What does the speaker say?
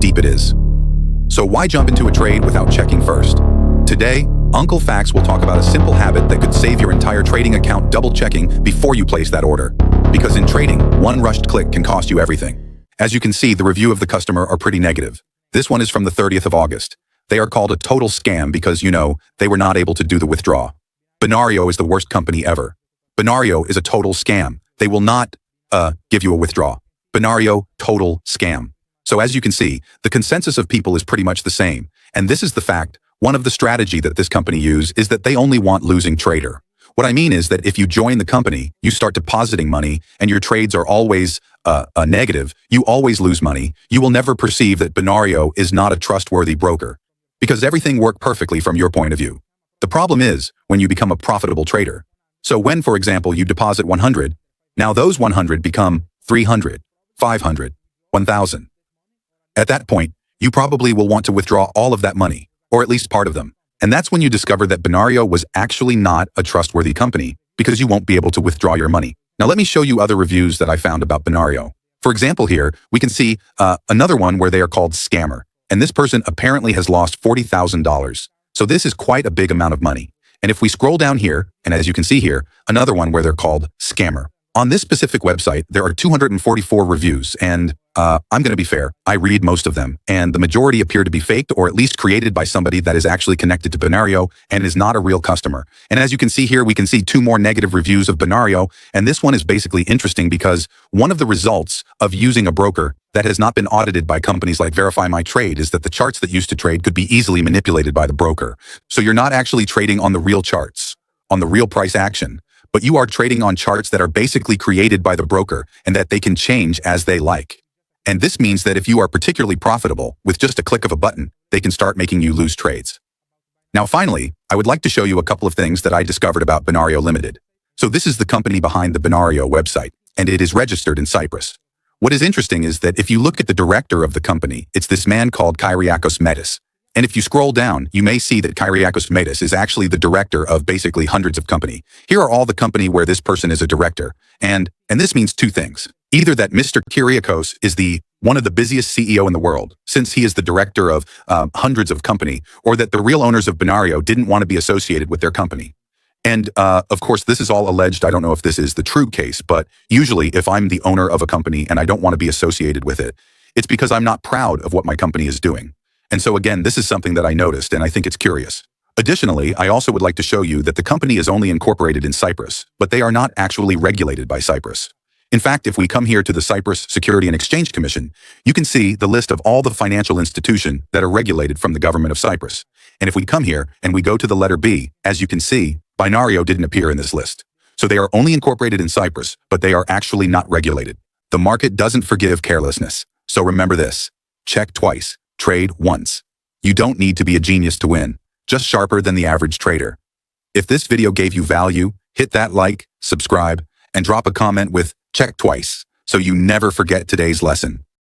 deep it is. So why jump into a trade without checking first? Today, Uncle Fax will talk about a simple habit that could save your entire trading account double-checking before you place that order. Because in trading, one rushed click can cost you everything. As you can see, the review of the customer are pretty negative. This one is from the 30th of August. They are called a total scam because, they were not able to do the withdrawal. Binarium is the worst company ever. Binarium is a total scam. They will not give you a withdrawal. Binarium, total scam. So as you can see, the consensus of people is pretty much the same. And this is the fact. One of the strategy that this company use is that they only want losing trader. What I mean is that if you join the company, you start depositing money and your trades are always negative, you always lose money. You will never perceive that Binarium is not a trustworthy broker because everything worked perfectly from your point of view. The problem is when you become a profitable trader. So when, for example, you deposit 100, now those 100 become 300, 500, 1,000. At that point, you probably will want to withdraw all of that money, or at least part of them. And that's when you discover that Binarium was actually not a trustworthy company because you won't be able to withdraw your money. Now let me show you other reviews that I found about Binarium. For example here, we can see another one where they are called scammer. And this person apparently has lost $40,000. So this is quite a big amount of money. And if we scroll down here, and as you can see here, another one where they're called scammer. On this specific website, there are 244 reviews, and I'm going to be fair, I read most of them, and the majority appear to be faked or at least created by somebody that is actually connected to Binarium and is not a real customer. And as you can see here, we can see 2 more negative reviews of Binarium, and this one is basically interesting because one of the results of using a broker that has not been audited by companies like Verify My Trade is that the charts that used to trade could be easily manipulated by the broker. So you're not actually trading on the real charts, on the real price action, but you are trading on charts that are basically created by the broker and that they can change as they like. And this means that if you are particularly profitable, with just a click of a button, they can start making you lose trades. Now finally, I would like to show you a couple of things that I discovered about Binarium Limited. So this is the company behind the Binarium website, and it is registered in Cyprus. What is interesting is that if you look at the director of the company, it's this man called Kyriakos Metis. And if you scroll down, you may see that Kyriakos Metis is actually the director of basically hundreds of company. Here are all the company where this person is a director. And this means 2 things. Either that Mr. Kyriakos is one of the busiest CEO in the world, since he is the director of hundreds of company, or that the real owners of Binarium didn't want to be associated with their company. And of course, this is all alleged. I don't know if this is the true case, but usually if I'm the owner of a company and I don't want to be associated with it, it's because I'm not proud of what my company is doing. And so again, this is something that I noticed and I think it's curious. Additionally, I also would like to show you that the company is only incorporated in Cyprus, but they are not actually regulated by Cyprus. In fact, if we come here to the Cyprus Security and Exchange Commission, you can see the list of all the financial institutions that are regulated from the government of Cyprus. And if we come here and we go to the letter B, as you can see, Binarium didn't appear in this list. So they are only incorporated in Cyprus, but they are actually not regulated. The market doesn't forgive carelessness. So remember this, check twice. Trade once. You don't need to be a genius to win, just sharper than the average trader. If this video gave you value, hit that like, subscribe, and drop a comment with check twice so you never forget today's lesson.